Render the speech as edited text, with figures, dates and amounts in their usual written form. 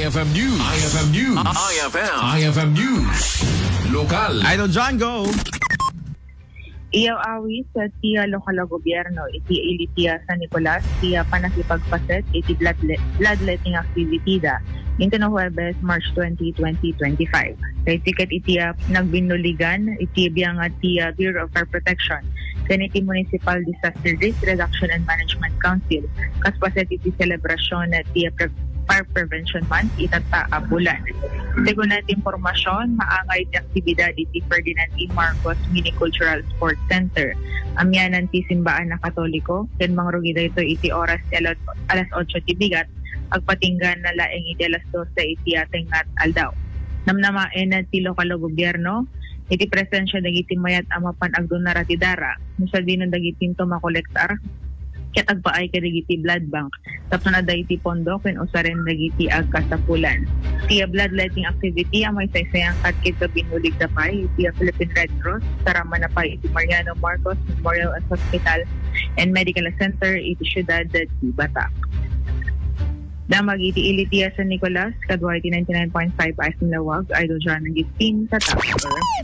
IFM News. IFM News. IFM News. Lokal. Idol John, go! Iyaw awis sa tiya lokal na gobyerno iti ilitiya sa Nicolas tiya panakipagpaset iti bloodletting activity da into na Huwebes, March 20, 2025. Kay tiket itiya nagbinuligan iti biyang at tiya Bureau of Fire Protection kaniti Municipal Disaster Risk Reduction and Management Council kaspaset iti selebrasyon na tiya Fire Prevention Month itata bulan. Según at impormasyon, maangay iti aktibidad iti Ferdinand E. Marcos Mini Cultural Sports Center. Amyanan ti simbaan na Katoliko, ken mangrugida ito iti oras alas 8 ti bigat, agpatinggan na laeng iti alas 12 iti ating at aldaw. Namnamaen na ti lokal na gobyerno, iti presensya dagiti mayat amapan agdonara ti dara, musa din ang dagitin to makolektar, ket agpaay kadagiti blood bank tapno na dagiti pondo ken usaren dagiti agkasapulan. Tiya bloodletting activity amay saysayang katkit sa binulig da pay tiya Philippine Red Cross sarama na pay iti Mariano Marcos Memorial Hospital and Medical Center iti siyudad ti Batak. Damag iti ilitiya sa Nicolas kadwa iti 99.5 Ice Lawag Idol John ng Gisting sa Tapper.